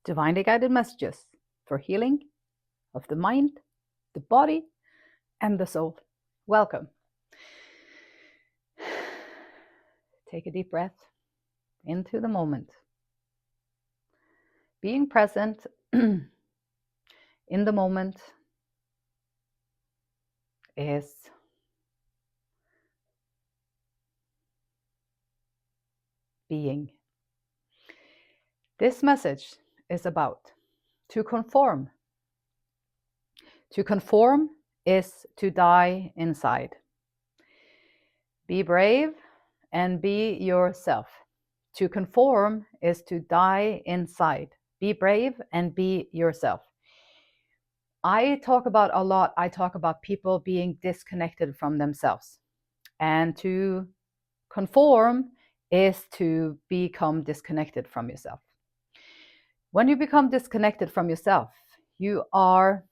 divinely guided messages for healing of the mind, the body, and the soul. Welcome. Take a deep breath into the moment. Being present in the moment is being. This message is about to conform. To conform is to die inside. Be brave and be yourself. To conform is to die inside. Be brave and be yourself. I talk about people being disconnected from themselves. And to conform is to become disconnected from yourself. When you become disconnected from yourself, you are...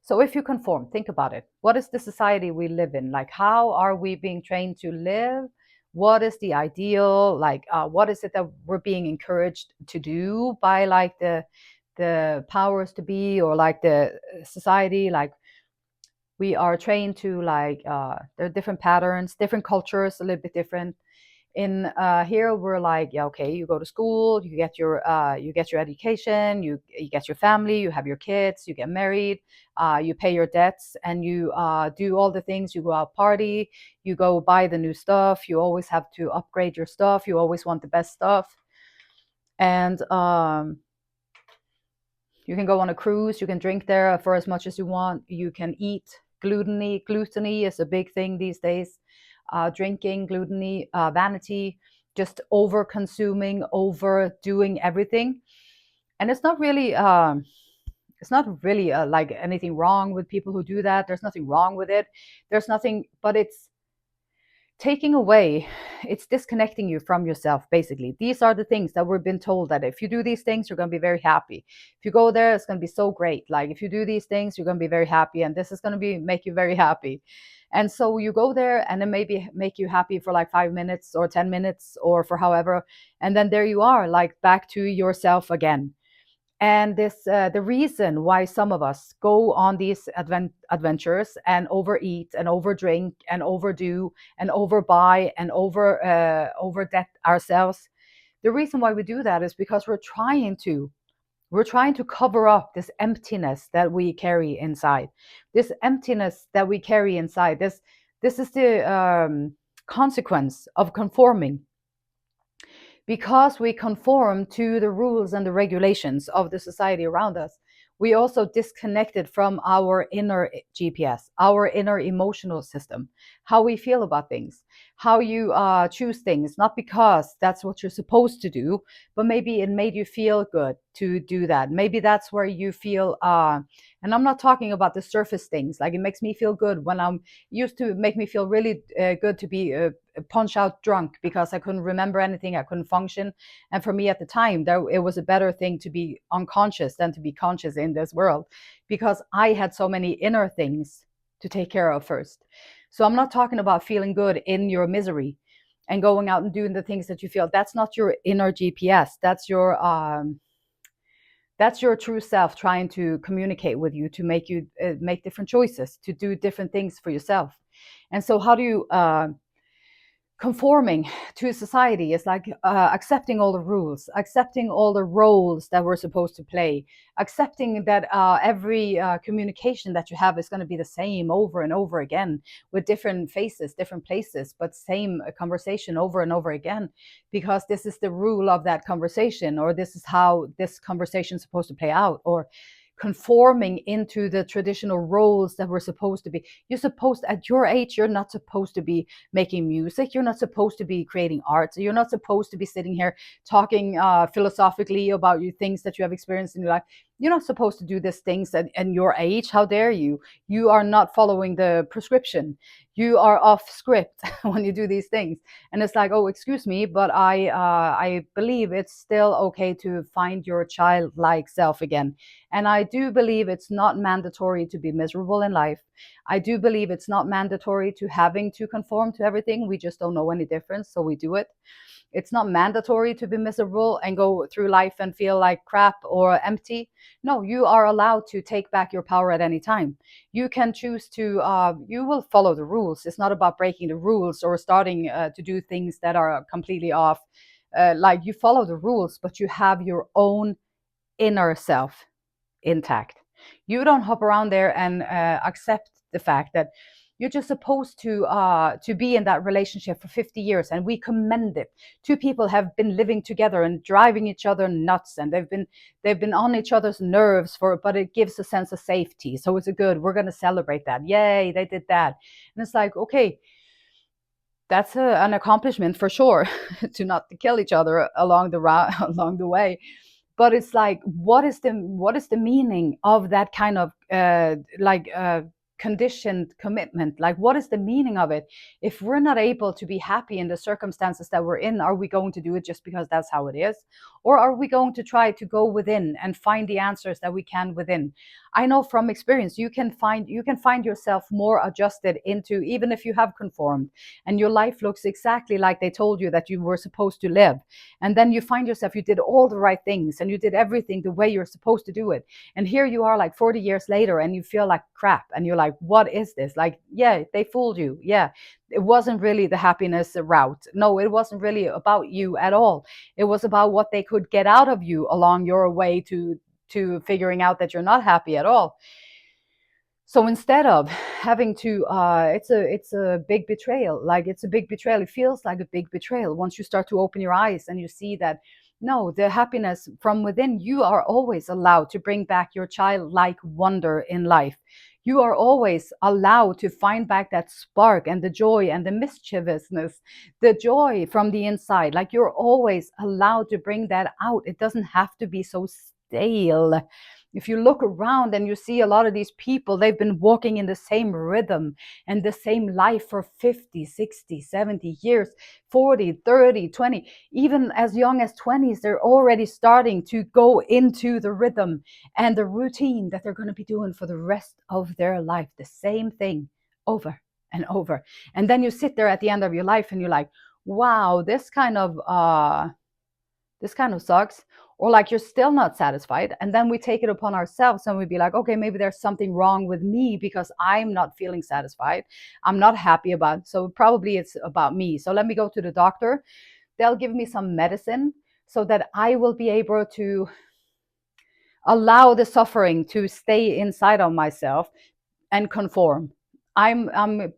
So if you conform, think about it. What is the society we live in? Like, how are we being trained to live? What is the ideal? Like, what is it that we're being encouraged to do by like the powers to be, or like the society? Like, we are trained to like, there are different patterns, different cultures, a little bit different. In here we're like, yeah, okay, you go to school, you get your education, you get your family, you have your kids, you get married, you pay your debts, and you do all the things. You go out party, you go buy the new stuff, you always have to upgrade your stuff, you always want the best stuff. And you can go on a cruise, you can drink there for as much as you want, you can eat gluttony. Gluttony is a big thing these days. Drinking, gluttony, vanity, just over consuming, overdoing everything. And it's not really like anything wrong with people who do that. There's nothing wrong with it. There's nothing, but it's taking away, it's disconnecting you from yourself. Basically, these are the things that we've been told, that if you do these things, you're going to be very happy. If you go there, it's going to be so great. Like, if you do these things, you're going to be very happy, and this is going to make you very happy. And so you go there, and it maybe make you happy for like 5 minutes or 10 minutes or for however, and then there you are, like back to yourself again. And this, the reason why some of us go on these adventures and overeat and overdrink and overdo and overbuy and overdebt ourselves, the reason why we do that is because we're trying to cover up this emptiness that we carry inside. This emptiness that we carry inside. This is the consequence of conforming. Because we conform to the rules and the regulations of the society around us, we also disconnected from our inner GPS, our inner emotional system, how we feel about things, how you choose things, not because that's what you're supposed to do, but maybe it made you feel good to do that. Maybe that's where you feel, and I'm not talking about the surface things, like it makes me feel good when I'm used to make me feel really good to be punch out drunk because I couldn't remember anything, I couldn't function. And for me at the time, it was a better thing to be unconscious than to be conscious in this world, because I had so many inner things to take care of first. So I'm not talking about feeling good in your misery and going out and doing the things that you feel. That's not your inner GPS. That's your true self trying to communicate with you to make you make different choices, to do different things for yourself. And so how do you conforming to a society is like accepting all the rules, accepting all the roles that we're supposed to play, accepting that every communication that you have is going to be the same over and over again, with different faces, different places, but same conversation over and over again, because this is the rule of that conversation, or this is how this conversation is supposed to play out, or conforming into the traditional roles that we're supposed to be. You're supposed, at your age, you're not supposed to be making music. You're not supposed to be creating art. You're not supposed to be sitting here talking philosophically about you things that you have experienced in your life. You're not supposed to do these things at your age. How dare you? You are not following the prescription. You are off script when you do these things. And it's like, oh, excuse me, but I believe it's still okay to find your childlike self again. And I do believe it's not mandatory to be miserable in life. I do believe it's not mandatory to having to conform to everything. We just don't know any difference, so we do it. It's not mandatory to be miserable and go through life and feel like crap or empty. No, you are allowed to take back your power at any time. You can choose to, you will follow the rules. It's not about breaking the rules or starting to do things that are completely off. Like you follow the rules, but you have your own inner self intact. You don't hop around there and accept the fact that you're just supposed to be in that relationship for 50 years, and we commend it. Two people have been living together and driving each other nuts, and they've been on each other's nerves for, but it gives a sense of safety. So it's a good. We're going to celebrate that. Yay, they did that. And it's like, okay, that's an accomplishment for sure, to not to kill each other along the route along the way. But it's like, what is the meaning of that kind of conditioned commitment? Like, what is the meaning of it if we're not able to be happy in the circumstances that we're in? Are we going to do it just because that's how it is, or are we going to try to go within and find the answers that we can within? I know from experience, you can find yourself more adjusted into, even if you have conformed and your life looks exactly like they told you that you were supposed to live, and then you find yourself, you did all the right things and you did everything the way you're supposed to do it, and here you are like 40 years later and you feel like crap, and you're like, what is this? Like, yeah, they fooled you. Yeah, it wasn't really the happiness route. No, it wasn't really about you at all. It was about what they could get out of you along your way to figuring out that you're not happy at all. So instead of having to, it's a big betrayal. Like, it's a big betrayal. It feels like a big betrayal once you start to open your eyes and you see that no, the happiness from within, you are always allowed to bring back your childlike wonder in life. You are always allowed to find back that spark and the joy and the mischievousness, the joy from the inside. Like, you're always allowed to bring that out. It doesn't have to be so stale. If you look around and you see a lot of these people, they've been walking in the same rhythm and the same life for 50, 60, 70 years, 40, 30, 20, even as young as 20s, they're already starting to go into the rhythm and the routine that they're going to be doing for the rest of their life. The same thing over and over. And then you sit there at the end of your life and you're like, wow, this kind of sucks, or like you're still not satisfied. And then we take it upon ourselves and we be like, okay, maybe there's something wrong with me because I'm not feeling satisfied, I'm not happy about it, so probably it's about me. So let me go to the doctor. They'll give me some medicine so that I will be able to allow the suffering to stay inside of myself and conform. I'm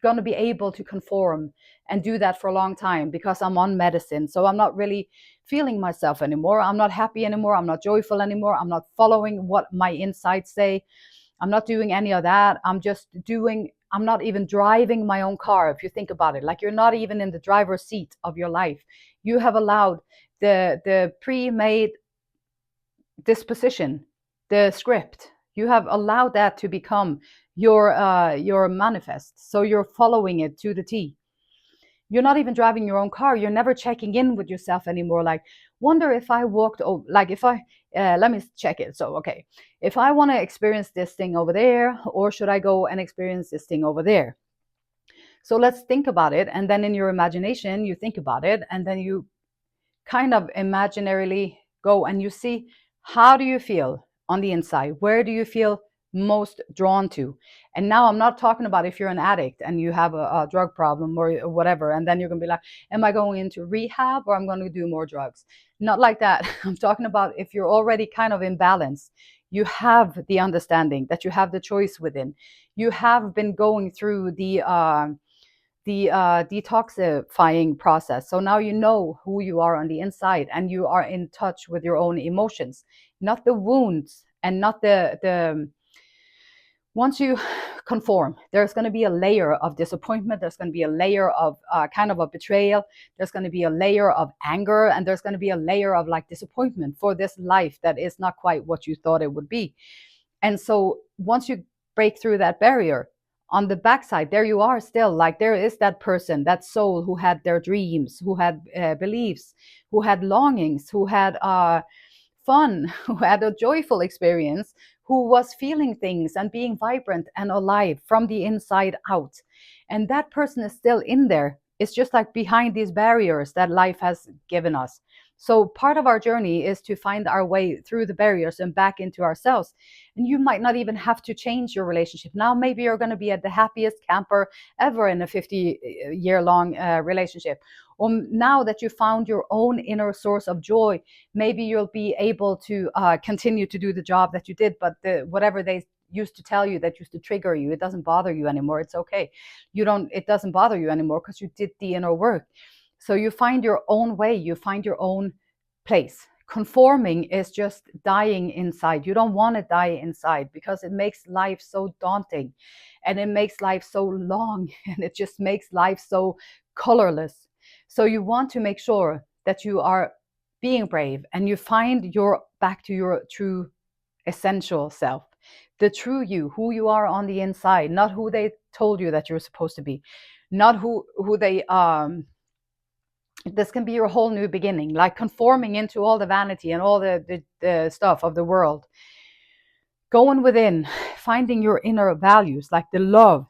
going to be able to conform and do that for a long time because I'm on medicine. So I'm not really feeling myself anymore. I'm not happy anymore. I'm not joyful anymore. I'm not following what my insides say. I'm not doing any of that. I'm not even driving my own car. If you think about it, like, you're not even in the driver's seat of your life. You have allowed the pre-made disposition, the script, you have allowed that to become your manifest. So you're following it to the T. You're not even driving your own car. You're never checking in with yourself anymore. Like, wonder if I walked over, like, if I let me check it. So okay, if I want to experience this thing over there, or should I go and experience this thing over there? So let's think about it, and then in your imagination you think about it, and then you kind of imaginarily go and you see, how do you feel on the inside? Where do you feel most drawn to? And now I'm not talking about if you're an addict and you have a drug problem or whatever, and then you're going to be like, am I going into rehab or I'm going to do more drugs? Not like that. I'm talking about if you're already kind of in balance, you have the understanding that you have the choice within. You have been going through the detoxifying process. So now you know who you are on the inside, and you are in touch with your own emotions, not the wounds, and not the once you conform, there's going to be a layer of disappointment. There's going to be a layer of kind of a betrayal. There's going to be a layer of anger, and there's going to be a layer of like disappointment for this life that is not quite what you thought it would be. And so once you break through that barrier, on the backside, there you are still, like, there is that person, that soul who had their dreams, who had beliefs, who had longings, who had fun, who had a joyful experience, who was feeling things and being vibrant and alive from the inside out. And that person is still in there, It's just like behind these barriers that life has given us. So part of our journey is to find our way through the barriers and back into ourselves. And you might not even have to change your relationship. Now maybe you're going to be at the happiest camper ever in a 50-year long relationship. Or now that you found your own inner source of joy, maybe you'll be able to continue to do the job that you did, but whatever they used to tell you that used to trigger you, it doesn't bother you anymore. It's okay. It doesn't bother you anymore because you did the inner work. So you find your own way, you find your own place. Conforming is just dying inside. You don't want to die inside because it makes life so daunting, and it makes life so long, and it just makes life so colorless. So you want to make sure that you are being brave and you find your back to your true essential self, the true you, who you are on the inside, not who they told you that you're supposed to be, not who they this can be your whole new beginning, like conforming into all the vanity and all the stuff of the world. Going within, finding your inner values, like the love,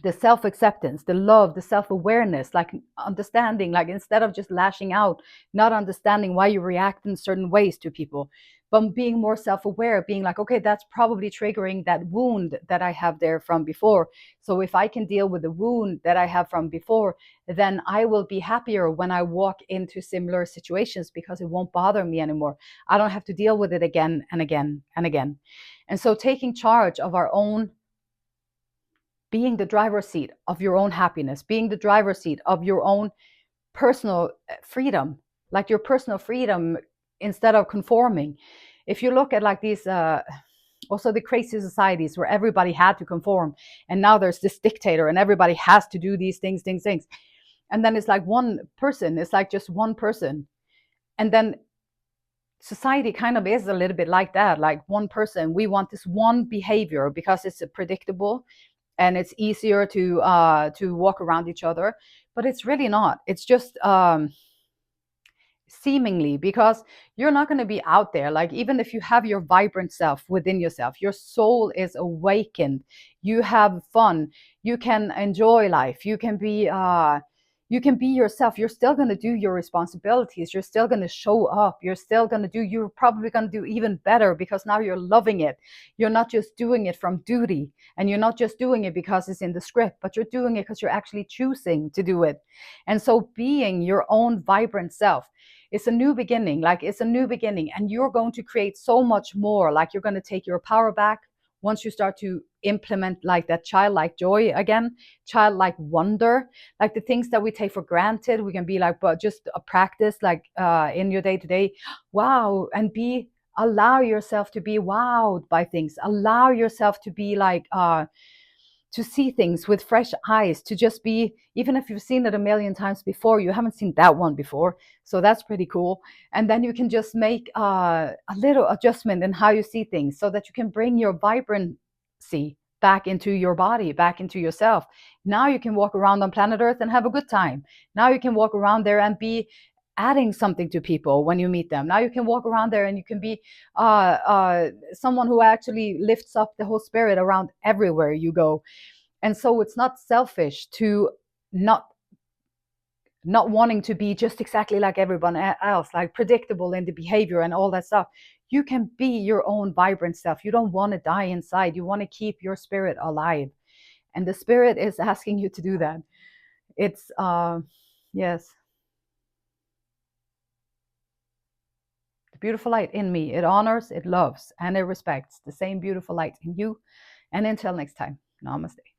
the self-acceptance, the love, the self-awareness, like understanding, like instead of just lashing out, not understanding why you react in certain ways to people, but being more self-aware, being like, okay, that's probably triggering that wound that I have there from before. So if I can deal with the wound that I have from before, then I will be happier when I walk into similar situations because it won't bother me anymore. I don't have to deal with it again and again and again. And so taking charge of our own, being the driver's seat of your own happiness, being the driver's seat of your own personal freedom, like your personal freedom, instead of conforming. If you look at like these, also the crazy societies where everybody had to conform, and now there's this dictator and everybody has to do these things. And then it's like one person, it's like just one person. And then society kind of is a little bit like that, like one person. We want this one behavior because it's predictable and it's easier to walk around each other, but it's really not. It's just seemingly, because you're not going to be out there. Like even if you have your vibrant self within yourself, your soul is awakened, you have fun, you can enjoy life, you can be yourself. You're still going to do your responsibilities, you're still going to show up, you're probably going to do even better because now you're loving it. You're not just doing it from duty, and you're not just doing it because it's in the script, but you're doing it because you're actually choosing to do it. And so being your own vibrant self, it's a new beginning. Like it's a new beginning, and you're going to create so much more. Like you're going to take your power back once you start to implement like that childlike joy again, childlike wonder, like the things that we take for granted. We can be like, but just a practice, like in your day to day, wow, and allow yourself to be wowed by things. Allow yourself to be like to see things with fresh eyes, to just be, even if you've seen it a million times before, you haven't seen that one before. So that's pretty cool. And then you can just make a little adjustment in how you see things so that you can bring your vibrancy back into your body, back into yourself. Now you can walk around on planet Earth and have a good time. Now you can walk around there and be adding something to people when you meet them. Now you can walk around there and you can be someone who actually lifts up the whole spirit around everywhere you go. And so it's not selfish to not wanting to be just exactly like everyone else, like predictable in the behavior and all that stuff. You can be your own vibrant self. You don't want to die inside. You want to keep your spirit alive. And the spirit is asking you to do that. It's, yes, the beautiful light in me. It honors, it loves, and it respects the same beautiful light in you. And until next time, namaste.